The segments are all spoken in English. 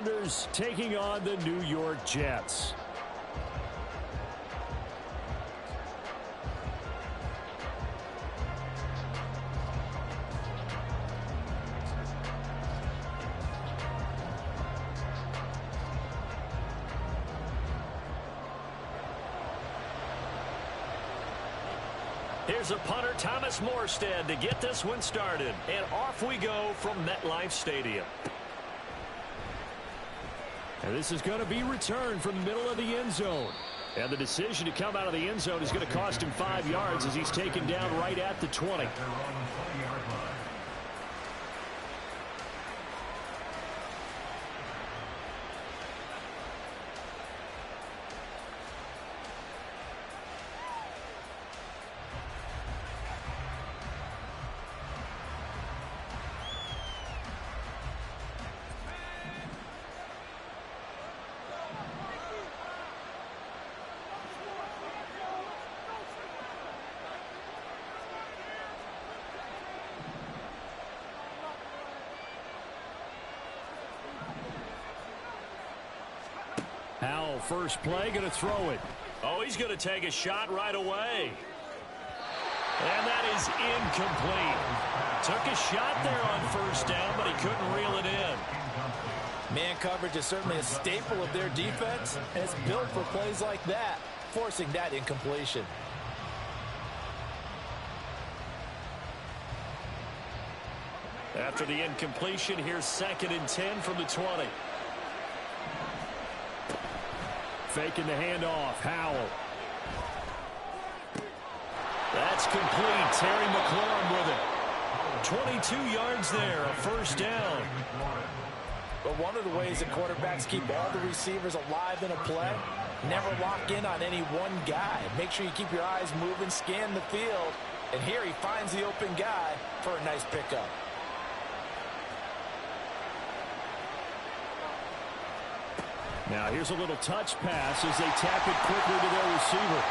Commanders taking on the New York Jets. Here's a punter, Thomas Morstead, to get this one started. And off we go from MetLife Stadium. And this is going to be returned from the middle of the end zone. And the decision to come out of the end zone is going to cost him 5 yards as he's taken down right at the 20. Howell, first play, going to throw it. Oh, he's going to take a shot right away. And that is incomplete. Took a shot there on first down, but he couldn't reel it in. Man coverage is certainly a staple of their defense, and it's built for plays like that, forcing that incompletion. After the incompletion, here's 2nd and 10 from the 20. Faking the handoff. Howell. That's complete. Terry McLaurin with it. 22 yards there, a first down. But one of the ways that quarterbacks keep all the receivers alive in a play, never lock in on any one guy. Make sure you keep your eyes moving, scan the field. And here he finds the open guy for a nice pickup. Now here's a little touch pass as they tap it quickly to their receiver.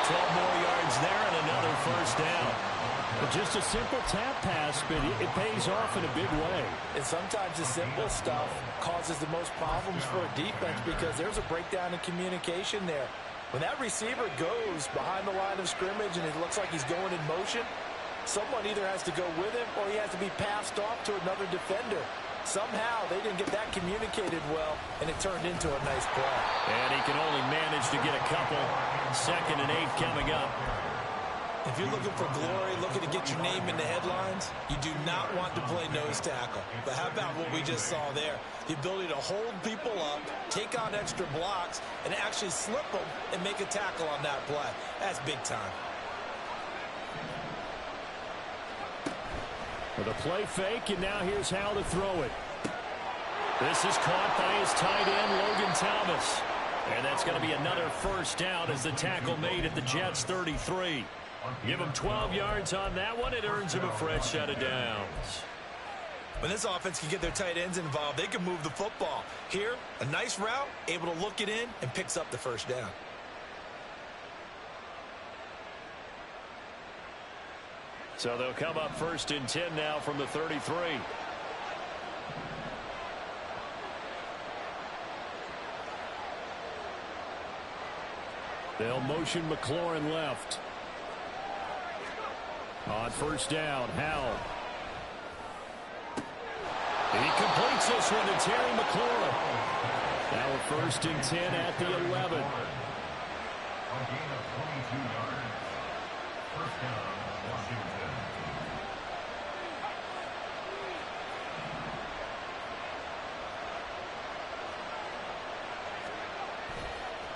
12 more yards there and another first down. But just a simple tap pass, but it pays off in a big way. And sometimes the simple stuff causes the most problems for a defense because there's a breakdown in communication there. When that receiver goes behind the line of scrimmage and it looks like he's going in motion, someone either has to go with him or he has to be passed off to another defender. Somehow they didn't get that communicated well, and it turned into a nice play. And he can only manage to get a couple. 2nd and 8 coming up. If you're looking for glory, looking to get your name in the headlines, you do not want to play nose tackle. But how about what we just saw there? The ability to hold people up, take on extra blocks, and actually slip them and make a tackle on that play. That's big time. With a play fake, and now here's how to throw it. This is caught by his tight end, Logan Thomas. And that's going to be another first down as the tackle made at the Jets' 33. Give him 12 yards on that one. It earns him a fresh set of downs. When this offense can get their tight ends involved, they can move the football. Here, a nice route, able to look it in, and picks up the first down. So they'll come up 1st and 10 now from the 33. They'll motion McLaurin left. On first down, Howell. He completes this one to Terry McLaurin. Now a 1st and 10 at the 11. A gain of 22 yards. First down, Washington.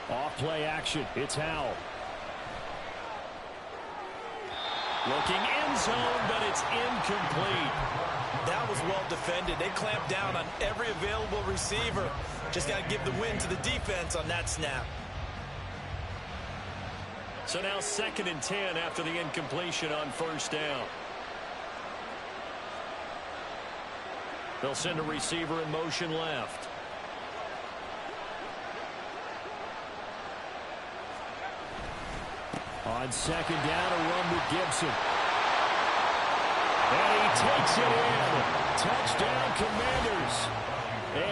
Off play action. It's Howell. Looking end zone, but it's incomplete. That was well defended. They clamped down on every available receiver. Just got to give the win to the defense on that snap. So now 2nd and 10 after the incompletion on first down. They'll send a receiver in motion left. On 2nd down, a run with Gibson. And he takes it in. Touchdown, Commanders.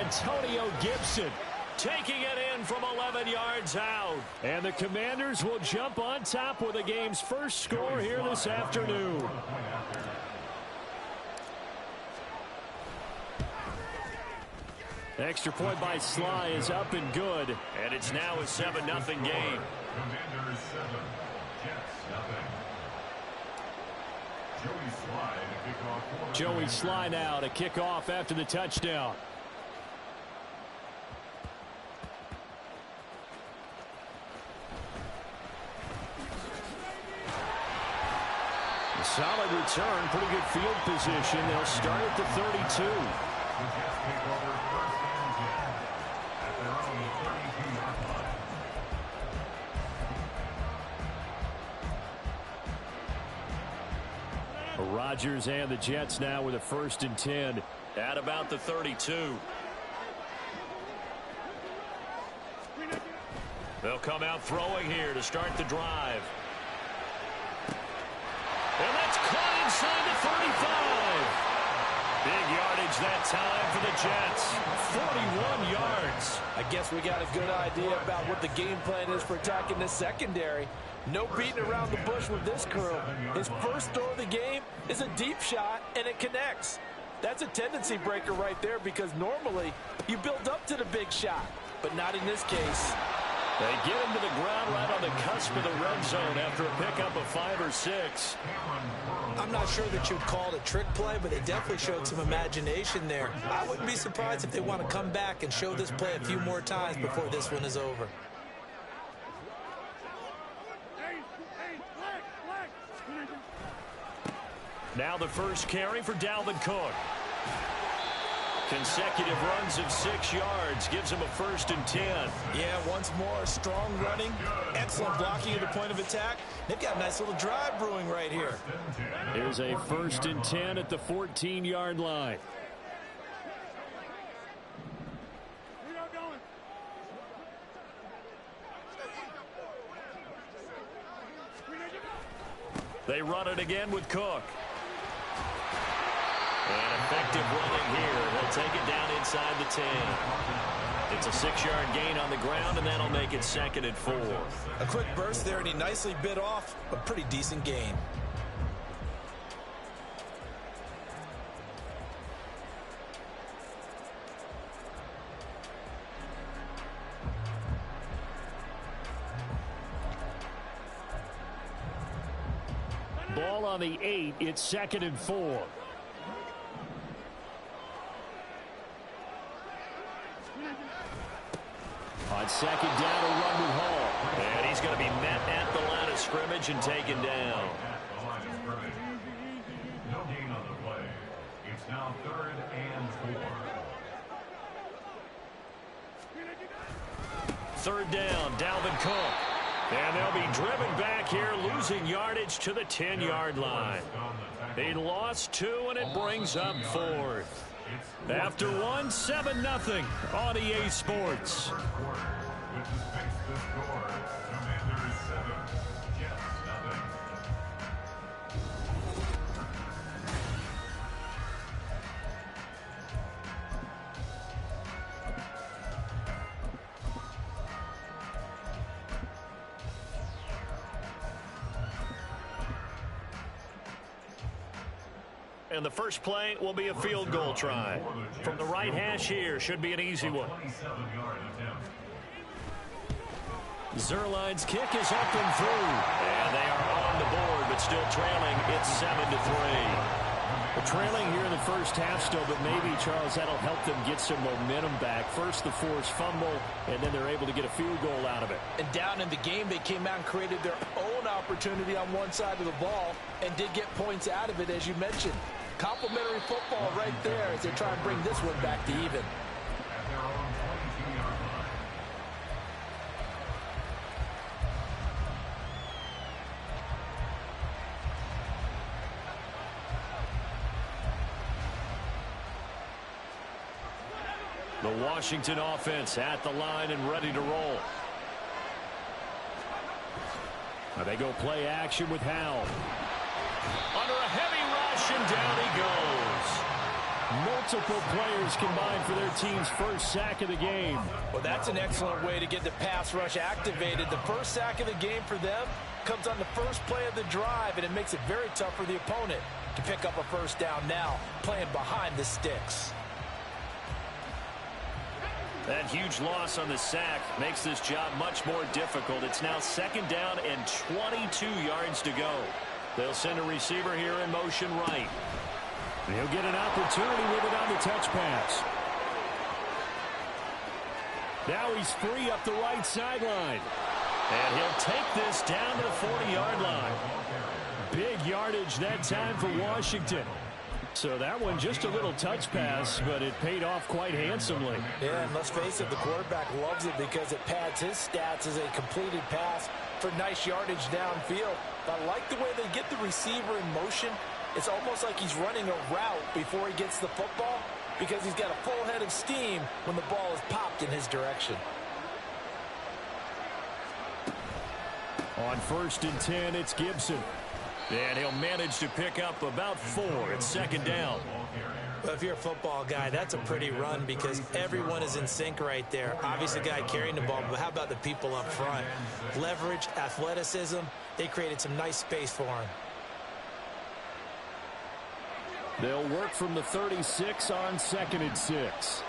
Antonio Gibson taking it in from 11 yards out. And the Commanders will jump on top with the game's first score here this afternoon. Extra point by Sly is up and good. And it's now a 7-0 game. Commanders 7, Jets 0. Joey Sly now to kick off after the touchdown. Solid return, pretty good field position. They'll start at the 32. The Jets take over 1st and 10 at their own 32-yard line. Rodgers and the Jets now with a 1st and 10 at about the 32. They'll come out throwing here to start the drive. And that's caught inside the 35. Big yardage that time for the Jets. 41 yards. I guess we got a good idea about what the game plan is for attacking this secondary. No beating around the bush with this crew. His first throw of the game is a deep shot, and it connects. That's a tendency breaker right there because normally you build up to the big shot, but not in this case. They get him to the ground right on the cusp of the red zone after a pickup of 5 or 6. I'm not sure that you'd call it a trick play, but they definitely showed some imagination there. I wouldn't be surprised if they want to come back and show this play a few more times before this one is over. Now the first carry for Dalvin Cook. Consecutive runs of 6 yards gives him a 1st and 10. Yeah, once more, strong running, excellent blocking at the point of attack. They've got a nice little drive brewing right here. Here's a 1st and 10 at the 14-yard line. They run it again with Cook. And effective running here. He'll take it down inside the 10. It's a 6-yard gain on the ground, and that'll make it 2nd and 4. A quick burst there, and he nicely bit off a pretty decent gain. Ball on the 8. It's 2nd and 4. On 2nd down, a run with Hall. And he's going to be met at the line of scrimmage and taken down. No gain on the play. It's now 3rd and 4. 3rd down, Dalvin Cook. And they'll be driven back here, losing yardage to the 10-yard line. They lost 2, and it brings up 4th. After 1, 7-0 on EA Sports. Commanders 7, Jets 0. And the first play will be a field goal try. From the right hash here, should be an easy one. 27-yard attempt. Zerline's kick is up and through. And they are on the board, but still trailing. It's 7-3. They're trailing here in the first half still, but maybe, Charles, that'll help them get some momentum back. First, the forced fumble, and then they're able to get a field goal out of it. And down in the game, they came out and created their own opportunity on one side of the ball and did get points out of it, as you mentioned. Complimentary football right there as they try and bring this one back to even. At their own 22-yard line. The Washington offense at the line and ready to roll. Now they go play action with Howell. Under a heavy rush, and down he goes. Multiple players combined for their team's first sack of the game. Well, that's an excellent way to get the pass rush activated. The first sack of the game for them comes on the first play of the drive, and it makes it very tough for the opponent to pick up a first down now, playing behind the sticks. That huge loss on the sack makes this job much more difficult. It's now 2nd down and 22 yards to go. They'll send a receiver here in motion right. He'll get an opportunity with it on the touch pass. Now he's free up the right sideline. And he'll take this down to the 40-yard line. Big yardage that time for Washington. So that one just a little touch pass, but it paid off quite handsomely. Yeah, and let's face it, the quarterback loves it because it pads his stats as a completed pass for nice yardage downfield. But I like the way they get the receiver in motion. It's almost like he's running a route before he gets the football because he's got a full head of steam when the ball is popped in his direction. On 1st and 10, it's Gibson. And he'll manage to pick up about 4 at 2nd down. Well, if you're a football guy, that's a pretty run because everyone is in sync right there. Obviously, the guy carrying the ball, but how about the people up front? Leverage, athleticism, they created some nice space for him. They'll work from the 36 on 2nd and 6.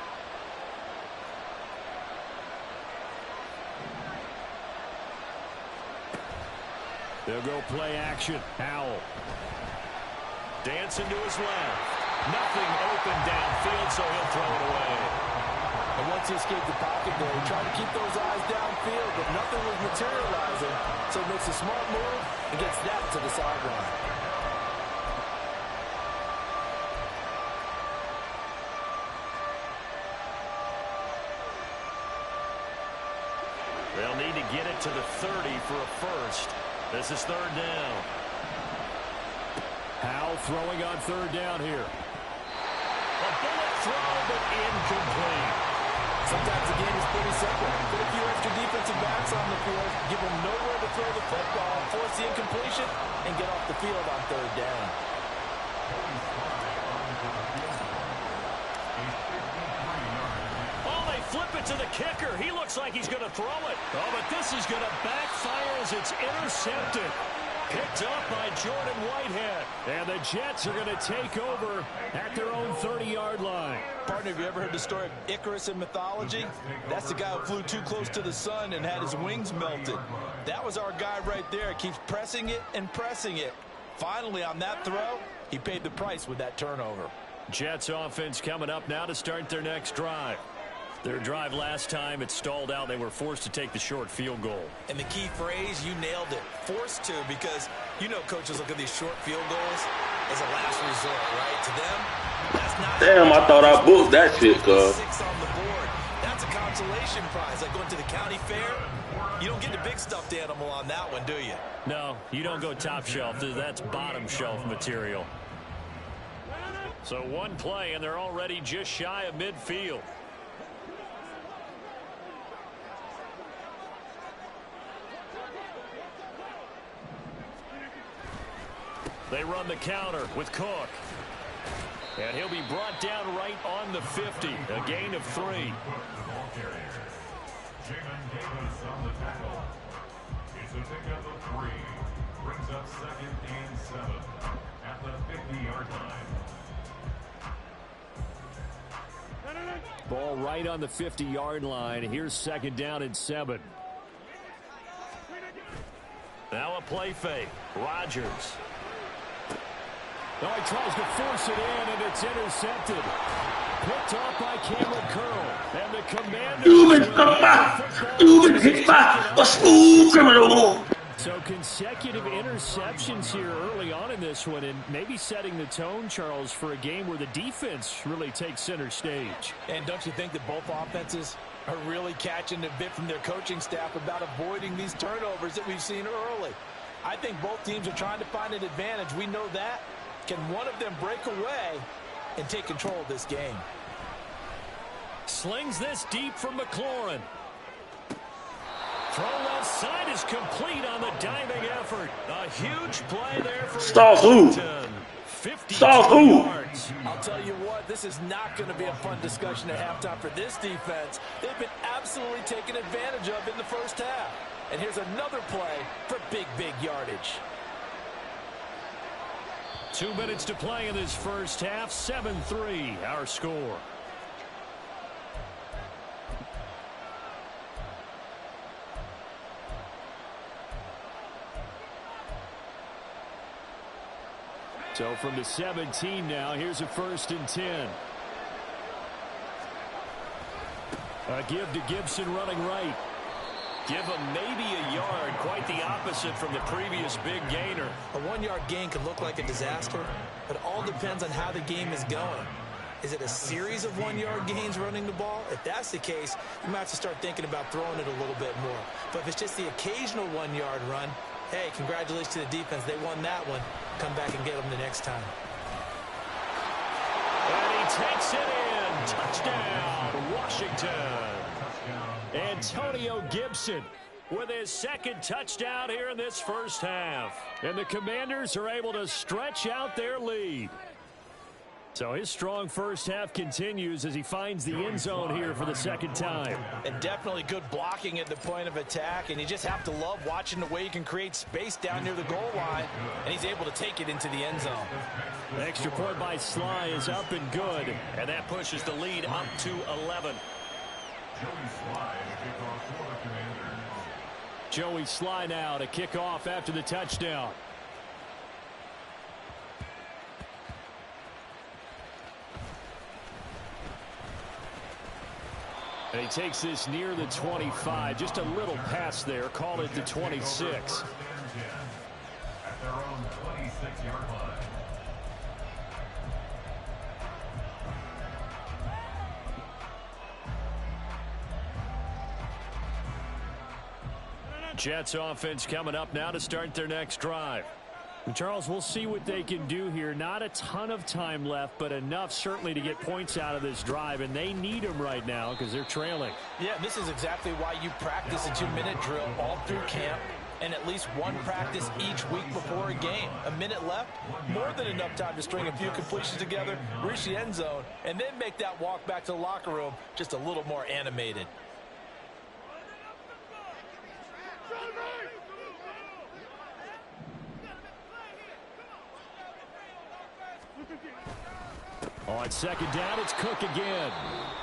They'll go play action. Howell. Dancing to his left. Nothing open downfield, so he'll throw it away. And once he escaped the pocket there, he tried to keep those eyes downfield, but nothing was materializing. So he makes a smart move and gets that to the sideline. They'll need to get it to the 30 for a first. This is 3rd down. Howell throwing on 3rd down here. A bullet throw, but incomplete. Sometimes the game is pretty simple. Put a few extra defensive backs on the field, give them nowhere to throw the football, force the incompletion, and get off the field on 3rd down. Oh, they flip it to the kicker. He looks like he's going to throw it. Oh, but this is going to backfire as it's intercepted. Picked up by Jordan Whitehead. And the Jets are going to take over at their own 30-yard line. Partner, have you ever heard the story of Icarus in mythology? That's the guy who flew too close to the sun and had his wings melted. That was our guy right there. Keeps pressing it and pressing it. Finally, on that throw, he paid the price with that turnover. Jets offense coming up now to start their next drive. Their drive last time, it stalled out. They were forced to take the short field goal. And the key phrase, you nailed it. Forced to, because you know coaches look at these short field goals as a last resort, right? To them, that's not... Damn, I thought I booked that shit, cuz. 6 on the board. That's a consolation prize. Like going to the county fair, you don't get the big stuffed animal on that one, do you? No, you don't go top shelf. That's bottom shelf material. So one play, and they're already just shy of midfield. They run the counter with Cook. And he'll be brought down right on the 50. A gain of 3. Jamin Davis on the tackle. It's a pickup of 3. Brings up 2nd and 7 at the 50-yard line. Ball right on the 50-yard line. Here's 2nd down and 7. Now a play fake. Rodgers. Oh, he tries to force it in, and it's intercepted. Picked off by Cameron Curl. And the Commanders. So consecutive interceptions here early on in this one, and maybe setting the tone, Charles, for a game where the defense really takes center stage. And don't you think that both offenses are really catching a bit from their coaching staff about avoiding these turnovers that we've seen early? I think both teams are trying to find an advantage. We know that. Can one of them break away and take control of this game? Slings this deep from McLaurin. Throw left side is complete on the diving effort. A huge play there for Washington. 52 Saw who? yards. I'll tell you what, this is not going to be a fun discussion at halftime for this defense. They've been absolutely taken advantage of in the first half. And here's another play for big yardage. 2 minutes to play in this first half. 7-3, our score. So from the 17 now, here's a 1st and 10. A give to Gibson running right. Give him maybe a yard, quite the opposite from the previous big gainer. A 1-yard gain could look like a disaster, but it all depends on how the game is going. Is it a series of 1-yard gains running the ball? If that's the case, you might have to start thinking about throwing it a little bit more. But if it's just the occasional 1-yard run, hey, congratulations to the defense. They won that one. Come back and get them the next time. And he takes it in. Touchdown, Washington. Antonio Gibson with his 2nd touchdown here in this first half. And the Commanders are able to stretch out their lead. So his strong first half continues as he finds the end zone here for the 2nd time. And definitely good blocking at the point of attack. And you just have to love watching the way you can create space down near the goal line. And he's able to take it into the end zone. The extra point by Sly is up and good. And that pushes the lead up to 11. Joey Sly now to kick off after the touchdown. And he takes this near the 25. Just a little pass there. Call it the 26. At their own 26-yard line. Jets offense coming up now to start their next drive. And Charles, we'll see what they can do here. Not a ton of time left, but enough certainly to get points out of this drive, and they need them right now because they're trailing. Yeah, this is exactly why you practice a 2-minute drill all through camp and at least one practice each week before a game. A minute left, more than enough time to string a few completions together, reach the end zone, and then make that walk back to the locker room just a little more animated. On 2nd down, it's Cook again.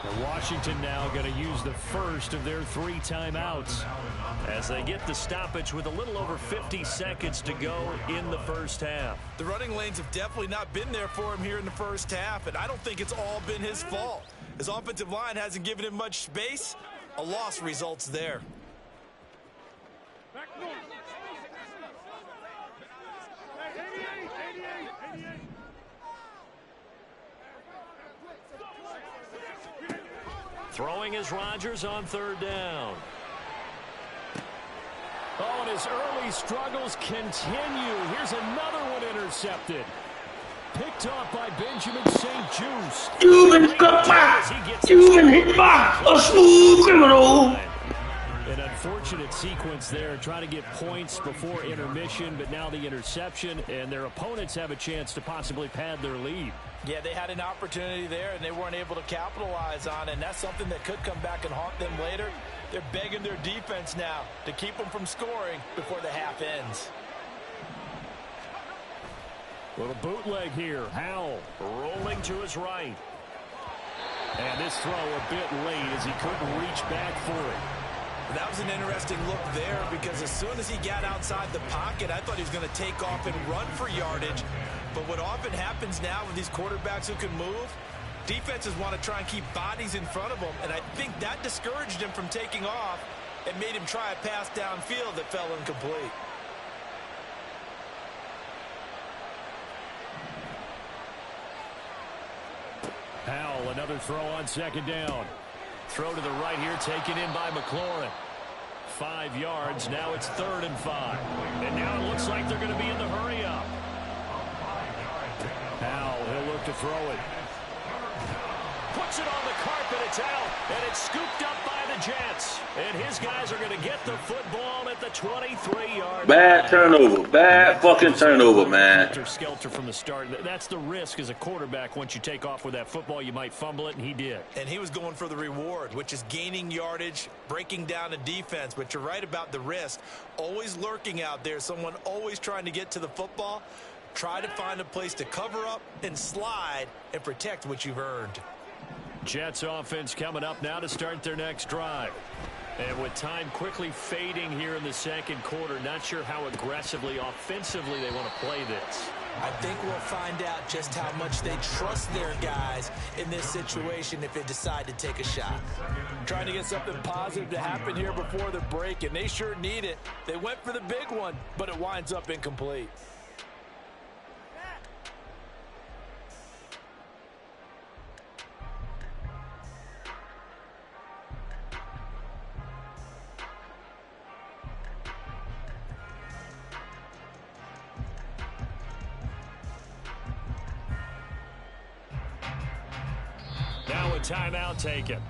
And Washington now going to use the first of their 3 timeouts as they get the stoppage with a little over 50 seconds to go in the first half. The running lanes have definitely not been there for him here in the first half, and I don't think it's all been his fault. His offensive line hasn't given him much space. A loss results there. Throwing is Rodgers on 3rd down. Oh, and his early struggles continue. Here's another one intercepted. Picked off by Benjamin St. Juice. An unfortunate sequence there, trying to get points before intermission, but now the interception, and their opponents have a chance to possibly pad their lead. Yeah, they had an opportunity there, and they weren't able to capitalize on it, and that's something that could come back and haunt them later. They're begging their defense now to keep them from scoring before the half ends. Little bootleg here. Howell rolling to his right. And this throw a bit late as he couldn't reach back for it. That was an interesting look there because as soon as he got outside the pocket, I thought he was going to take off and run for yardage. But what often happens now with these quarterbacks who can move, defenses want to try and keep bodies in front of them, and I think that discouraged him from taking off and made him try a pass downfield that fell incomplete. Howell, another throw on 2nd down. Throw to the right here, taken in by McLaurin. 5 yards, now it's 3rd and 5. And now it looks like they're going to be in the hurry-up. Howell, he'll look to throw it. puts it on the carpet. It's out, and it's scooped up by the Jets. And his guys are going to get the football at the 23-yard line. Bad turnover. Bad fucking turnover, man. Helter-skelter from the start. That's the risk as a quarterback. Once you take off with that football, you might fumble it, and he did. And he was going for the reward, which is gaining yardage, breaking down a defense. But you're right about the risk. Always lurking out there. Someone always trying to get to the football. Try to find a place to cover up and slide and protect what you've earned. Jets offense coming up now to start their next drive. And with time quickly fading here in the second quarter, not sure how aggressively, offensively they want to play this. I think we'll find out just how much they trust their guys in this situation if they decide to take a shot. Trying to get something positive to happen here before the break, and they sure need it. They went for the big one, but it winds up incomplete. Now a timeout taken.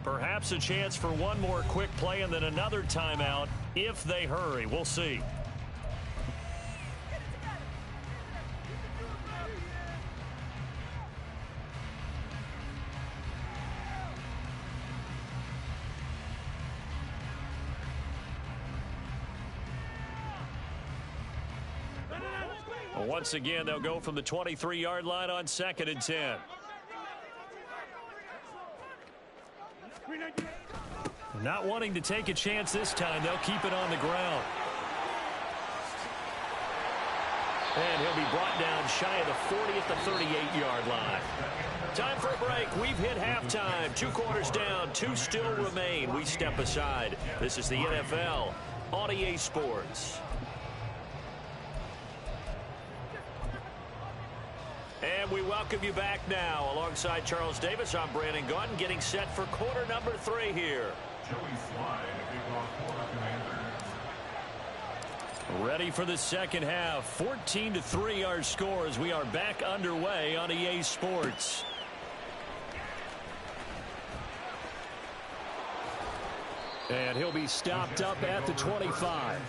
Perhaps a chance for one more quick play and then another timeout if they hurry. We'll see. Well, once again, they'll go from the 23-yard line on 2nd and 10. Not wanting to take a chance this time, they'll keep it on the ground. And he'll be brought down shy of the 40 at the 38-yard line. Time for a break. We've hit halftime. 2 quarters down, 2 still remain. We step aside. This is the NFL on EA Sports. And we welcome you back now. Alongside Charles Davis, I'm Brandon Gaunt, getting set for quarter number 3 here. Ready for the second half. 14-3 our score as we are back underway on EA Sports. And he'll be stopped up at the 25.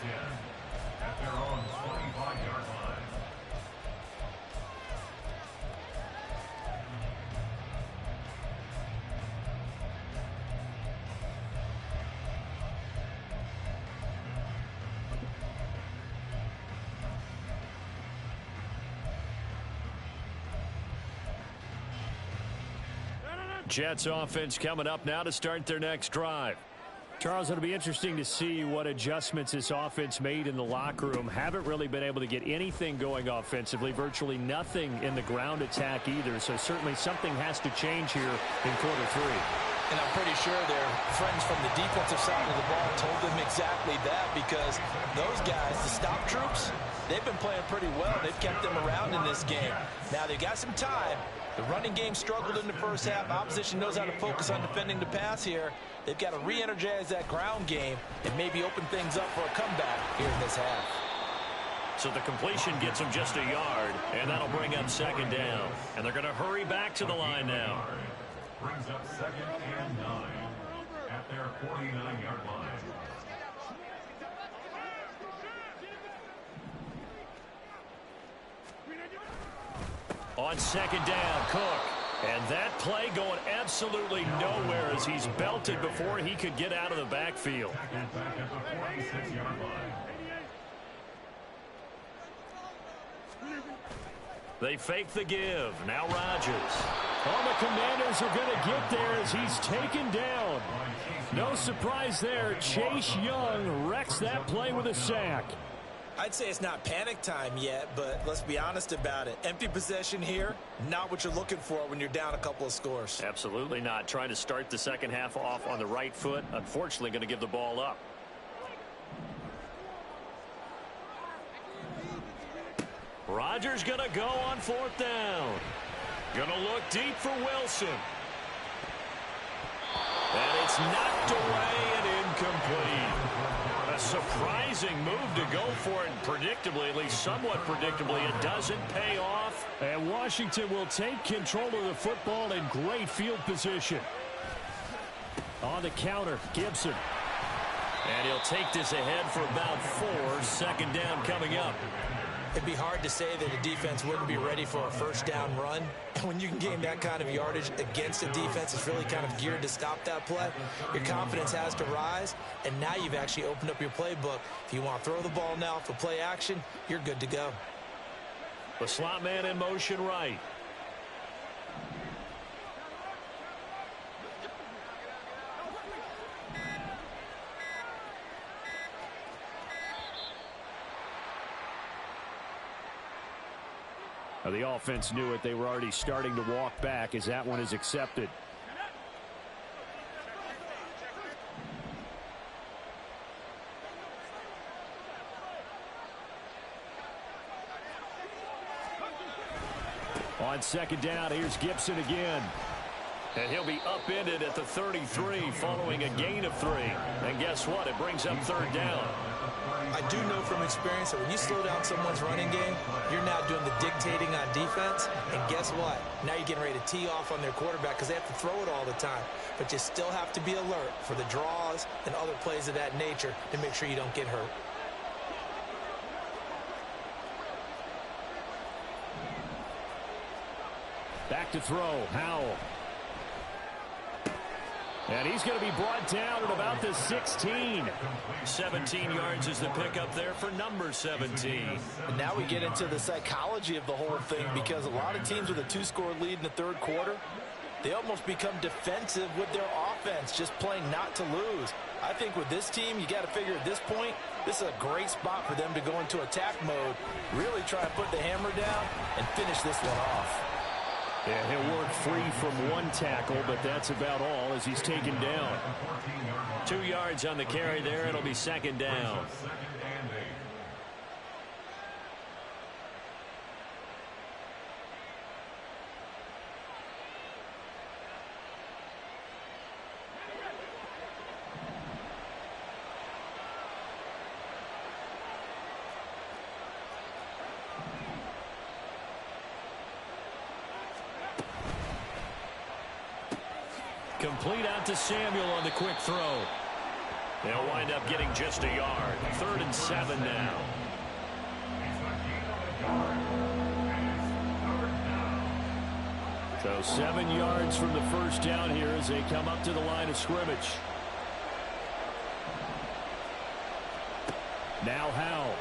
At their own 25-yard line. Jets offense coming up now to start their next drive. Charles, it'll be interesting to see what adjustments this offense made in the locker room. Haven't really been able to get anything going offensively, virtually nothing in the ground attack either. So certainly something has to change here in quarter 3. And I'm pretty sure their friends from the defensive side of the ball told them exactly that, because those guys, the stop troops, they've been playing pretty well. They've kept them around in this game. Now they've got some time. The running game struggled in the first half. Opposition knows how to focus on defending the pass here. They've got to re-energize that ground game and maybe open things up for a comeback here in this half. So the completion gets them just a yard, and that'll bring up 2nd down. And they're going to hurry back to the line now. Brings up 2nd and 9 at their 49-yard line. On 2nd down, Cook. And that play going absolutely nowhere as he's belted before he could get out of the backfield. Back at the 46-yard line. They fake the give. Now Rodgers. Oh, the Commanders are going to get there as he's taken down. No surprise there. Chase Young wrecks that play with a sack. I'd say it's not panic time yet, but let's be honest about it. Empty possession here, not what you're looking for when you're down a couple of scores. Absolutely not. Trying to start the second half off on the right foot. Unfortunately, going to give the ball up. Rodgers going to go on 4th down. Going to look deep for Wilson. And it's knocked away and incomplete. A surprising move to go for it, and predictably, at least somewhat predictably, it doesn't pay off. And Washington will take control of the football in great field position. On the counter, Gibson. And he'll take this ahead for about 4. Second down coming up. It'd be hard to say that a defense wouldn't be ready for a first down run. When you can gain that kind of yardage against a defense that's really kind of geared to stop that play, your confidence has to rise, and now you've actually opened up your playbook. If you want to throw the ball now for play action, you're good to go. The slot man in motion right. The offense knew it. They were already starting to walk back as that one is accepted. On second down, here's Gibson again. And he'll be upended at the 33 following a gain of 3. And guess what? It brings up third down. I do know from experience that when you slow down someone's running game, you're now doing the dictating on defense. And guess what? Now you're getting ready to tee off on their quarterback because they have to throw it all the time. But you still have to be alert for the draws and other plays of that nature to make sure you don't get hurt. Back to throw, Howell. And he's going to be brought down at about the 16. 17 yards is the pickup there for number 17. And now we get into the psychology of the whole thing, because a lot of teams with a 2-score lead in the third quarter, they almost become defensive with their offense, just playing not to lose. I think with this team, you got to figure at this point, this is a great spot for them to go into attack mode, really try and put the hammer down and finish this one off. Yeah, he'll work free from one tackle, but that's about all as he's taken down. 2 yards on the carry there. It'll be second down. Complete out to Samuel on the quick throw. They'll wind up getting just a yard. 3rd and 7 now. So 7 yards from the first down here as they come up to the line of scrimmage. Now Howell.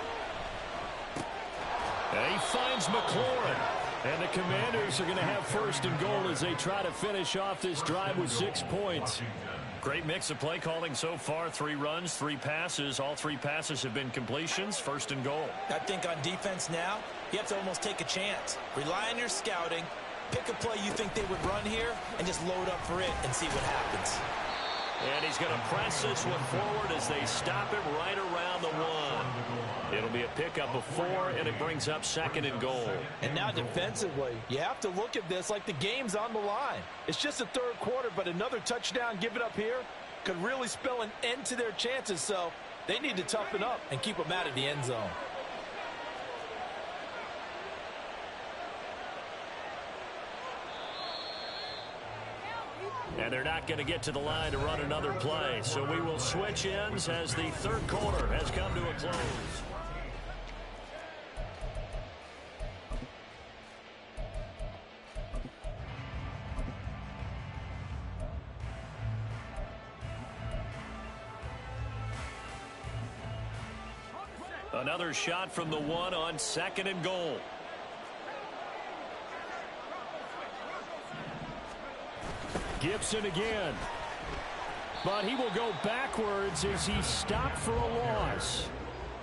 And he finds McLaurin. And the Commanders are going to have 1st and goal as they try to finish off this drive with 6 points. Great mix of play calling so far. 3 runs, 3 passes. All 3 passes have been completions. 1st and goal. I think on defense now, you have to almost take a chance. Rely on your scouting. Pick a play you think they would run here and just load up for it and see what happens. And he's going to press this one forward as they stop him right around the 1. It'll be a pickup of 4, and it brings up 2nd and goal. And now defensively, you have to look at this like the game's on the line. It's just the third quarter, but another touchdown given up here could really spell an end to their chances. So they need to toughen up and keep them out of the end zone. And they're not going to get to the line to run another play. So we will switch ends as the third quarter has come to a close. Another shot from the 1 on 2nd and goal. Gibson again. But he will go backwards as he stopped for a loss.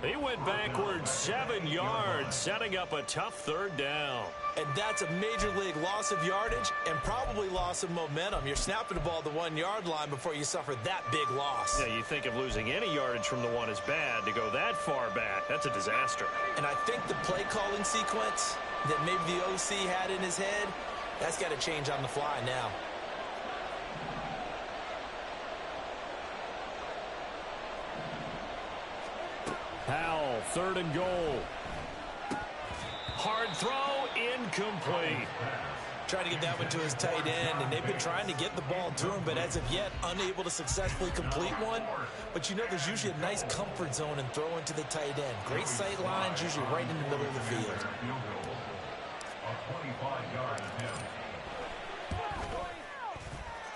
He went backwards 7 yards, setting up a tough 3rd down. And that's a major league loss of yardage and probably loss of momentum. You're snapping the ball to the 1-yard line before you suffer that big loss. Yeah, you think of losing any yardage from the 1 is bad. To go that far back, that's a disaster. And I think the play calling sequence that maybe the OC had in his head, that's got to change on the fly now. 3rd and goal. Hard throw, incomplete. Trying to get that one to his tight end, and they've been trying to get the ball to him, but as of yet, unable to successfully complete one. But you know, there's usually a nice comfort zone in throwing to the tight end. Great sight lines, usually right in the middle of the field.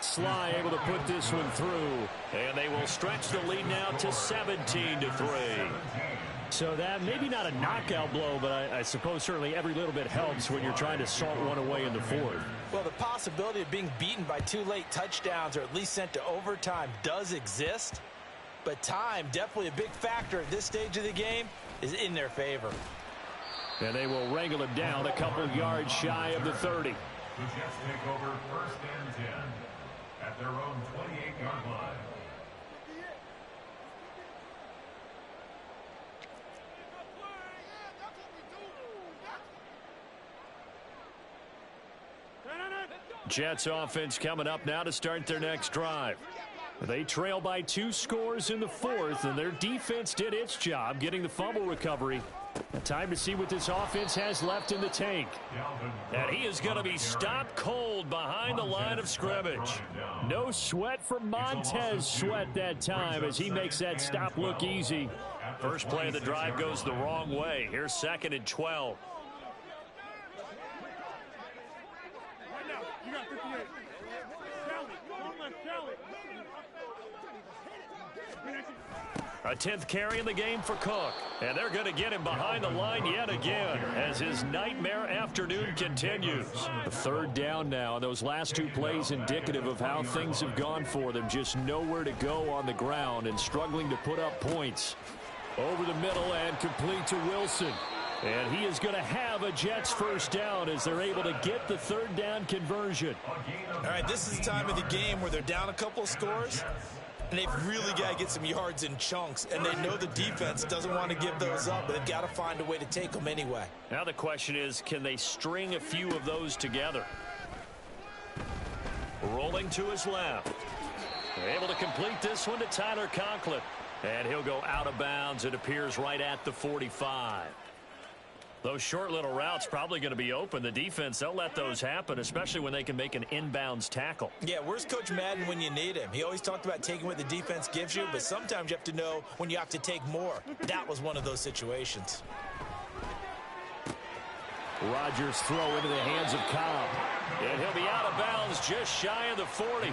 Sly able to put this one through, and they will stretch the lead now to 17-3. So that maybe not a knockout blow, but I suppose certainly every little bit helps when you're trying to salt one away in the 4th. Well, the possibility of being beaten by 2 late touchdowns or at least sent to overtime does exist, but time, definitely a big factor at this stage of the game, is in their favor. And they will wrangle him down a couple yards shy of the 30. The Jets take over 1st and 10 at their own 28-yard line. Jets offense coming up now to start their next drive. They trail by 2 scores in the 4th, and their defense did its job getting the fumble recovery. Time to see what this offense has left in the tank. And he is going to be stopped cold behind the line of scrimmage. No sweat for Montez Sweat that time as he makes that stop look easy. First play of the drive goes the wrong way. Here's 2nd and 12. A 10th carry in the game for Cook. And they're going to get him behind the line yet again as his nightmare afternoon continues. A 3rd down now, and those last 2 plays indicative of how things have gone for them. Just nowhere to go on the ground and struggling to put up points. Over the middle and complete to Wilson. And he is going to have a Jets 1st down as they're able to get the 3rd down conversion. All right, this is the time of the game where they're down a couple of scores, and they've really got to get some yards in chunks, and they know the defense doesn't want to give those up, but they've got to find a way to take them anyway. Now the question is, can they string a few of those together? Rolling to his left. Able to complete this one to Tyler Conklin. And he'll go out of bounds. It appears right at the 45. Those short little routes probably going to be open. The defense, they'll let those happen, especially when they can make an inbounds tackle. Yeah, where's Coach Madden when you need him? He always talked about taking what the defense gives you, but sometimes you have to know when you have to take more. That was one of those situations. Rodgers throw into the hands of Cobb. And he'll be out of bounds just shy of the 40.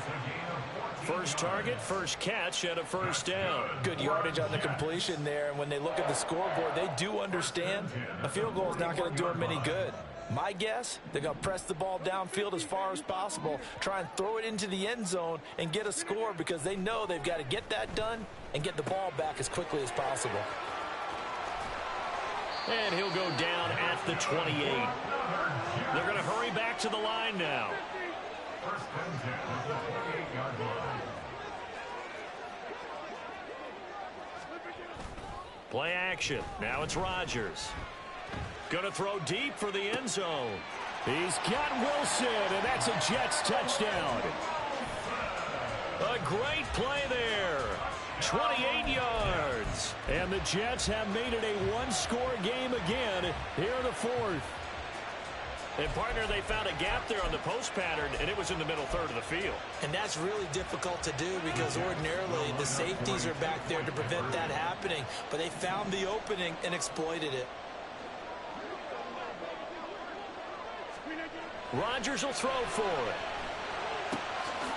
First target, first catch, and a 1st down. Good yardage on the completion there, and when they look at the scoreboard, they do understand a field goal is not going to do them any good. My guess, they're going to press the ball downfield as far as possible, try and throw it into the end zone and get a score because they know they've got to get that done and get the ball back as quickly as possible. And he'll go down at the 28. They're going to hurry back to the line now. 1st and 10 at the 28-yard line. Play action. Now it's Rodgers. Going to throw deep for the end zone. He's got Wilson, and that's a Jets touchdown. A great play there. 28 yards. And the Jets have made it a 1-score game again here in the 4th. And, partner, they found a gap there on the post pattern, and it was in the middle 3rd of the field. And that's really difficult to do because ordinarily the safeties are back there to prevent that happening. But they found the opening and exploited it. Rodgers will throw for it.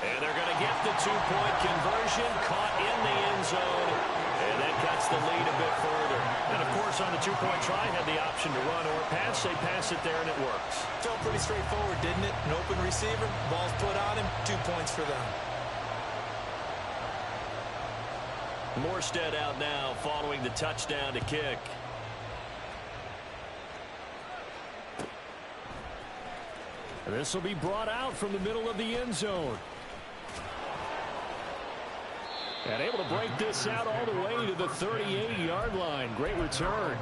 And they're going to get the 2-point conversion, caught in the end zone. And that cuts the lead a bit further. And, of course, on the 2-point try, had the option to run or pass. They pass it there, and it works. Felt pretty straightforward, didn't it? An open receiver, ball's put on him, 2 points for them. Morstead out now following the touchdown to kick. And this will be brought out from the middle of the end zone. And able to break this out all the way to the 38-yard line. Great return.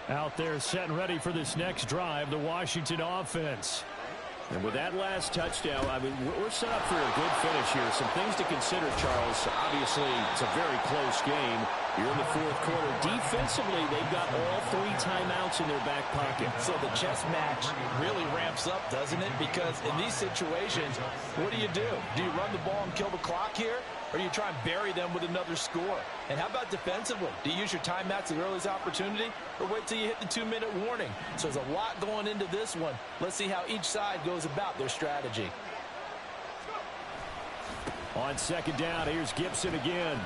Out there set and ready for this next drive, the Washington offense. And with that last touchdown, I mean, we're set up for a good finish here. Some things to consider, Charles. Obviously, it's a very close game. You're in the fourth quarter. Defensively, they've got all 3 timeouts in their back pocket. So the chess match really ramps up, doesn't it? Because in these situations, what do? Do you run the ball and kill the clock here? Or do you try and bury them with another score? And how about defensively? Do you use your timeouts at the earliest opportunity? Or wait till you hit the 2-minute warning? So there's a lot going into this one. Let's see how each side goes about their strategy. On second down, here's Gibson again.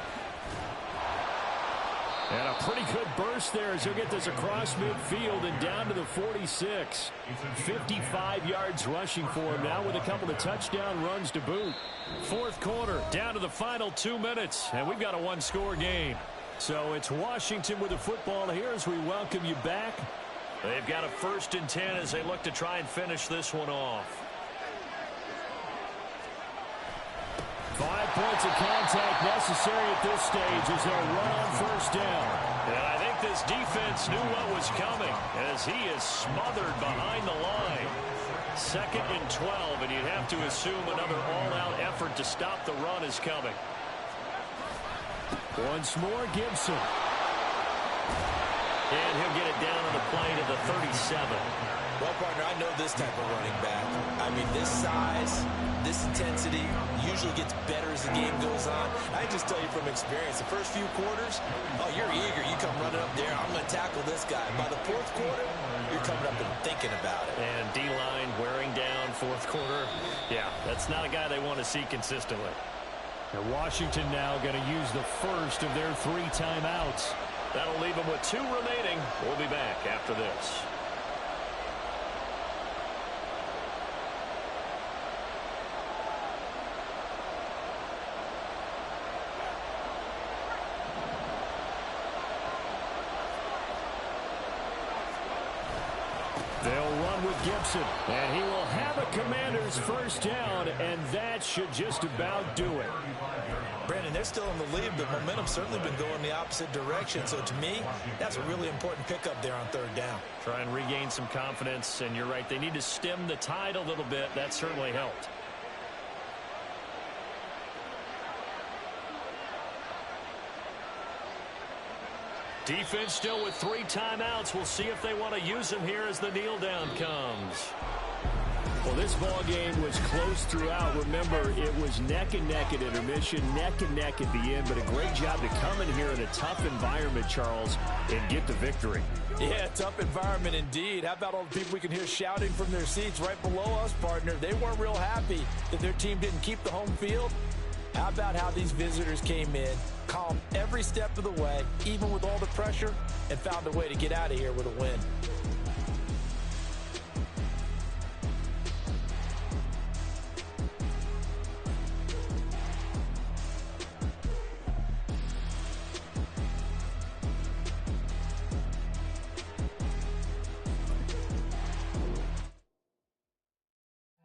And a pretty good burst there as he'll get this across midfield and down to the 46. 55 yards rushing for him now with a couple of touchdown runs to boot. Fourth quarter, down to the final 2 minutes, and we've got a 1-score game. So it's Washington with the football here as we welcome you back. They've got a 1st and 10 as they look to try and finish this one off. 5 points of contact necessary at this stage as they'll run on 1st down. And I think this defense knew what was coming as he is smothered behind the line. 2nd and 12, and you'd have to assume another all-out effort to stop the run is coming. Once more, Gibson. And he'll get it down on the play to the 37. Well, partner, I know this type of running back. I mean, this size, this intensity usually gets better as the game goes on. I just tell you from experience, the first few quarters, oh, you're eager. You come running up there, I'm going to tackle this guy. By the 4th quarter, you're coming up and thinking about it. And D-line wearing down 4th quarter. Yeah, that's not a guy they want to see consistently. And Washington now going to use the first of their 3 timeouts. That'll leave them with 2 remaining. We'll be back after this. They'll run with Gibson, and he will have a Commander's 1st down, and that should just about do it. Brandon, they're still in the lead, but momentum's certainly been going the opposite direction. So to me, that's a really important pickup there on 3rd down. Try and regain some confidence, and you're right, they need to stem the tide a little bit. That certainly helped. Defense still with 3 timeouts. We'll see if they want to use them here as the kneel down comes. Well, this ball game was close throughout. Remember, it was neck and neck at intermission, neck and neck at the end, but a great job to come in here in a tough environment, Charles, and get the victory. Yeah, tough environment indeed. How about all the people we can hear shouting from their seats right below us, partner? They weren't real happy that their team didn't keep the home field. How about how these visitors came in, calm every step of the way, even with all the pressure, and found a way to get out of here with a win.